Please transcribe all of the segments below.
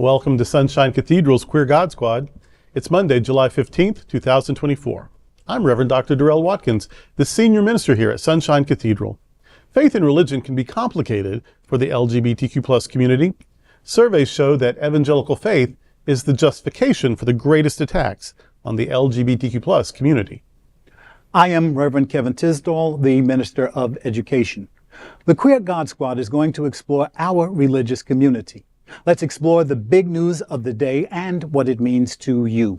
Welcome to Sunshine Cathedral's Queer God Squad. It's Monday, July 15th, 2024. I'm Reverend Dr. Darrell Watkins, the senior minister here at Sunshine Cathedral. Faith and religion can be complicated for the LGBTQ+ community. Surveys show that evangelical faith is the justification for the greatest attacks on the LGBTQ+ community. I am Reverend Kevin Tisdall, the Minister of Education. The Queer God Squad is going to explore our religious community. Let's explore the big news of the day and what it means to you.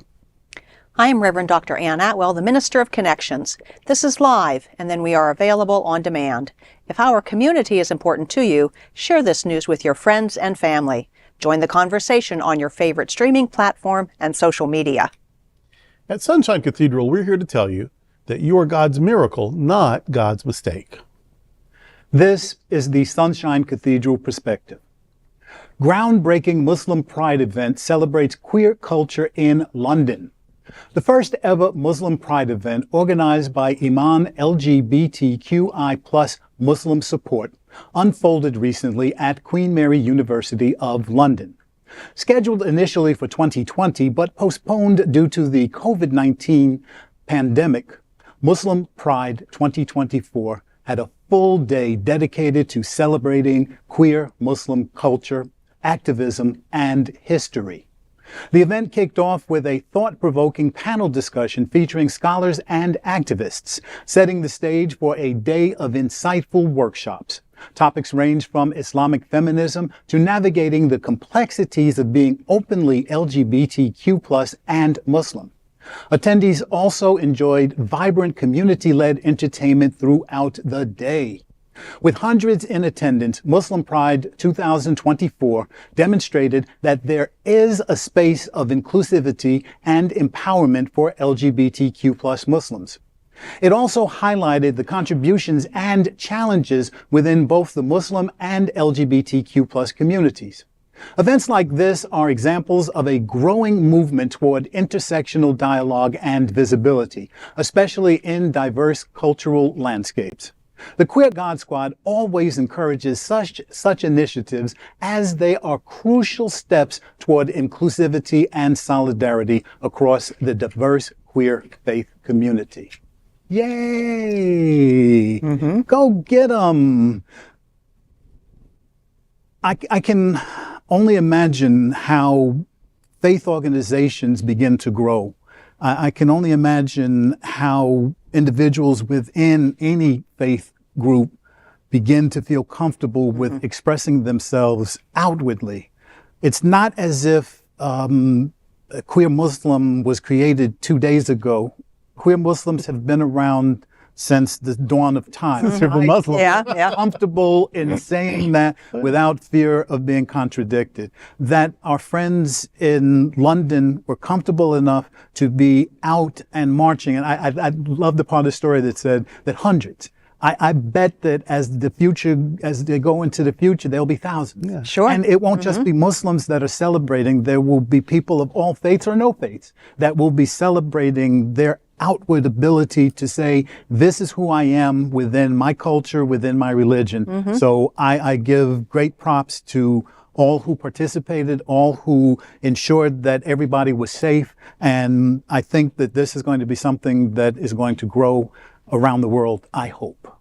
I am Reverend Dr. Ann Atwell, the Minister of Connections. This is live, and then we are available on demand. If our community is important to you, share this news with your friends and family. Join the conversation on your favorite streaming platform and social media. At Sunshine Cathedral, we're here to tell you that you are God's miracle, not God's mistake. This is the Sunshine Cathedral perspective. Groundbreaking Muslim Pride event celebrates queer culture in London. The first ever Muslim Pride event, organized by Imaan LGBTQI Muslim Support, unfolded recently at Queen Mary University of London. Scheduled initially for 2020 but postponed due to the COVID-19 pandemic, Muslim Pride 2024 had a full day dedicated to celebrating queer Muslim culture, activism, and history. The event kicked off with a thought-provoking panel discussion featuring scholars and activists, setting the stage for a day of insightful workshops. Topics range from Islamic feminism to navigating the complexities of being openly LGBTQ+ and Muslim. Attendees also enjoyed vibrant community-led entertainment throughout the day. With hundreds in attendance, Muslim Pride 2024 demonstrated that there is a space of inclusivity and empowerment for LGBTQ+ Muslims. It also highlighted the contributions and challenges within both the Muslim and LGBTQ+ communities. Events like this are examples of a growing movement toward intersectional dialogue and visibility, especially in diverse cultural landscapes. The Queer God Squad always encourages such initiatives as they are crucial steps toward inclusivity and solidarity across the diverse queer faith community. Yay! Go get 'em! I can only imagine how faith organizations begin to grow. I can only imagine how individuals within any faith group begin to feel comfortable with expressing themselves outwardly. It's not as if a queer Muslim was created 2 days ago. Queer Muslims have been around since the dawn of time. Muslim. Yeah. Comfortable in saying that without fear of being contradicted. That our friends in London were comfortable enough to be out and marching. And I love the part of the story that said that hundreds. I bet that as they go into the future, there'll be thousands. Yeah. Sure. And it won't just be Muslims that are celebrating. There will be people of all faiths or no faiths that will be celebrating their outward ability to say, this is who I am within my culture, within my religion. So I give great props to all who participated, all who ensured that everybody was safe. And I think that this is going to be something that is going to grow around the world, I hope.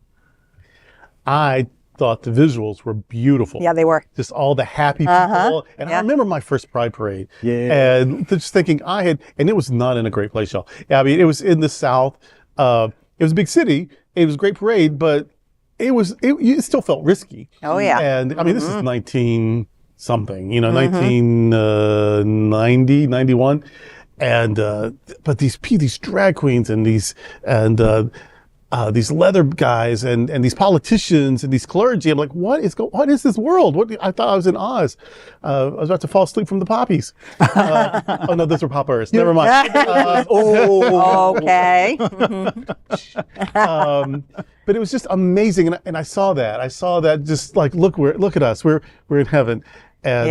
I thought the visuals were beautiful. Yeah, they were. Just all the happy people. And I remember my first Pride Parade. Yeah. And just thinking and it was not in a great place, y'all. I mean, it was in the South. It was a big city. It was a great parade, but it still felt risky. Oh, yeah. And I mean, this is 19-something, 1990, 91. And, but these drag queens and these leather guys and these politicians and these clergy. I'm like, what is this world? I thought I was in Oz. I was about to fall asleep from the poppies. Oh no, those were poppers. Never mind. Okay. But it was just amazing, and I saw that. Just like look at us. We're in heaven, and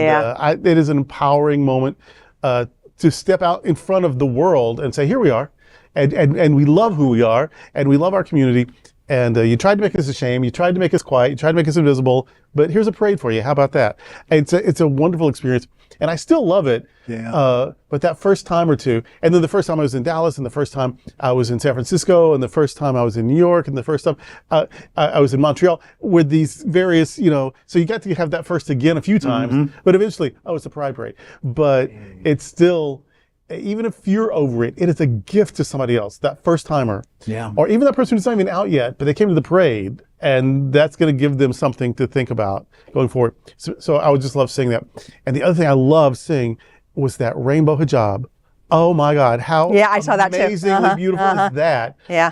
it is an empowering moment to step out in front of the world and say, here we are. And we love who we are, and we love our community. And you tried to make us ashamed, you tried to make us quiet, you tried to make us invisible, but here's a parade for you. How about that? And it's a wonderful experience. And I still love it. Yeah. But that first time or two, and then the first time I was in Dallas, and the first time I was in San Francisco, and the first time I was in New York, and the first time I was in Montreal, with these various, so you got to have that first again a few times, but eventually, it's a pride parade. But it's still, even if you're over it, it is a gift to somebody else, that first timer. Yeah. Or even that person who's not even out yet, but they came to the parade, and that's going to give them something to think about going forward. So I would just love seeing that. And the other thing I loved seeing was that rainbow hijab. Oh my God, how I saw that too. Amazingly beautiful is that? Yeah.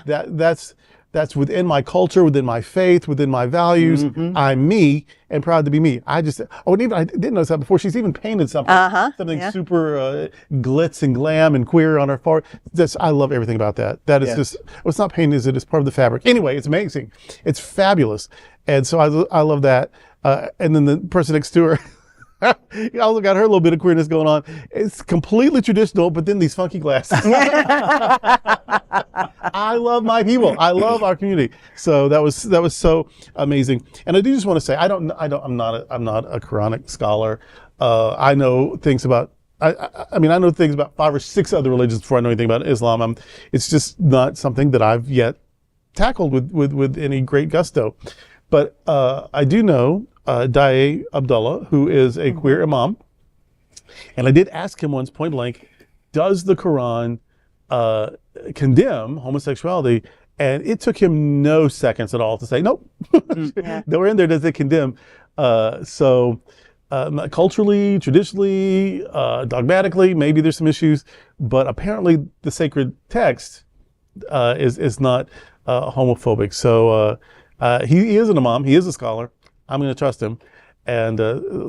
That's within my culture, within my faith, within my values. I'm me and proud to be me. I didn't notice that before. She's even painted something super glitz and glam and queer on her forehead. I love everything about that. That is just, it's not painted, is it? It's part of the fabric. Anyway, it's amazing. It's fabulous. And so I love that. And then the person next to her, I also got her a little bit of queerness going on. It's completely traditional, but then these funky glasses. I love my people. I love our community. So that was so amazing. And I do just want to say, I'm not a Quranic scholar. I know things about. I know things about 5 or 6 other religions before I know anything about Islam. It's just not something that I've yet tackled with any great gusto. But I do know Dae Abdullah, who is a queer imam. And I did ask him once point blank, does the Quran condemn homosexuality? And it took him no seconds at all to say, nope. Nowhere in there does it condemn. Culturally, traditionally, dogmatically, maybe there's some issues, but apparently the sacred text is not homophobic. So he is an imam, he is a scholar. I'm going to trust him, and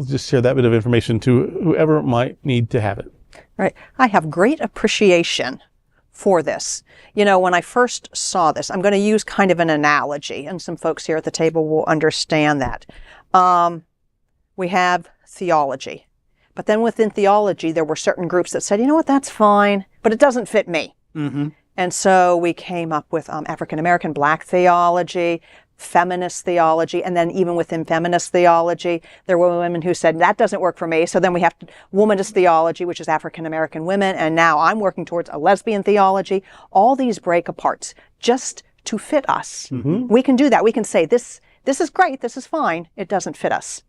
just share that bit of information to whoever might need to have it. Right. I have great appreciation for this. When I first saw this, I'm going to use kind of an analogy, and some folks here at the table will understand that. We have theology, but then within theology, there were certain groups that said, you know what, that's fine, but it doesn't fit me. And so we came up with African American Black theology, feminist theology, and then even within feminist theology, there were women who said, that doesn't work for me. So then we have womanist theology, which is African American women, and now I'm working towards a lesbian theology. All these break apart just to fit us. We can do that. We can say, this is great, this is fine, it doesn't fit us.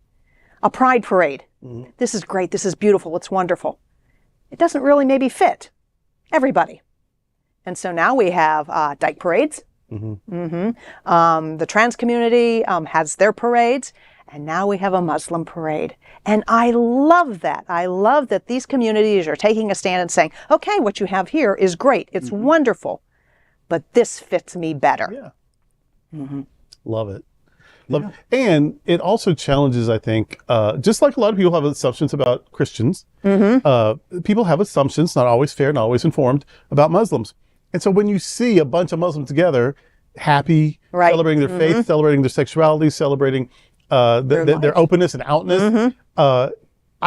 A pride parade, this is great, this is beautiful, it's wonderful. It doesn't really maybe fit everybody. And so now we have dyke parades. The trans community has their parades, and now we have a Muslim parade. And I love that. I love that these communities are taking a stand and saying, okay, what you have here is great. It's wonderful, but this fits me better. Yeah. Love it. Love it. And it also challenges, I think, just like a lot of people have assumptions about Christians, people have assumptions, not always fair, not always informed, about Muslims. And so when you see a bunch of Muslims together, happy, celebrating their faith, celebrating their sexuality, celebrating their openness and outness, I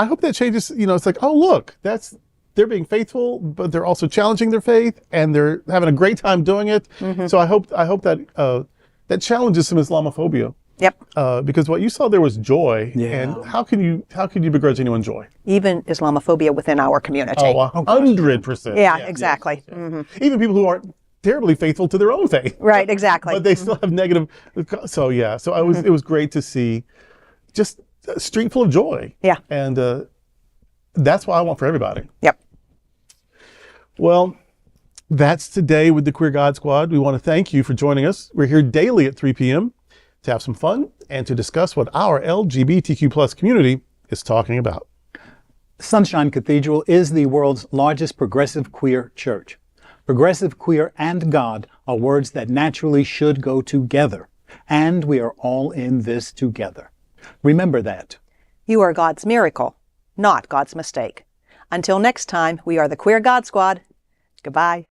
hope that changes. It's like, oh, look, they're being faithful, but they're also challenging their faith, and they're having a great time doing it. So I hope that that challenges some Islamophobia. Yep. Because what you saw there was joy, and how can you begrudge anyone joy? Even Islamophobia within our community. Oh, 100%. Yeah, exactly. Even people who aren't terribly faithful to their own faith. Right, exactly. But they still have negative. So it was great to see just a street full of joy. Yeah. And that's what I want for everybody. Yep. Well, that's today with the Queer God Squad. We want to thank you for joining us. We're here daily at 3 p.m. to have some fun and to discuss what our LGBTQ plus community is talking about. Sunshine Cathedral is the world's largest progressive queer church. Progressive, queer, and God are words that naturally should go together, and we are all in this together. Remember that. You are God's miracle, not God's mistake. Until next time, we are the Queer God Squad. Goodbye.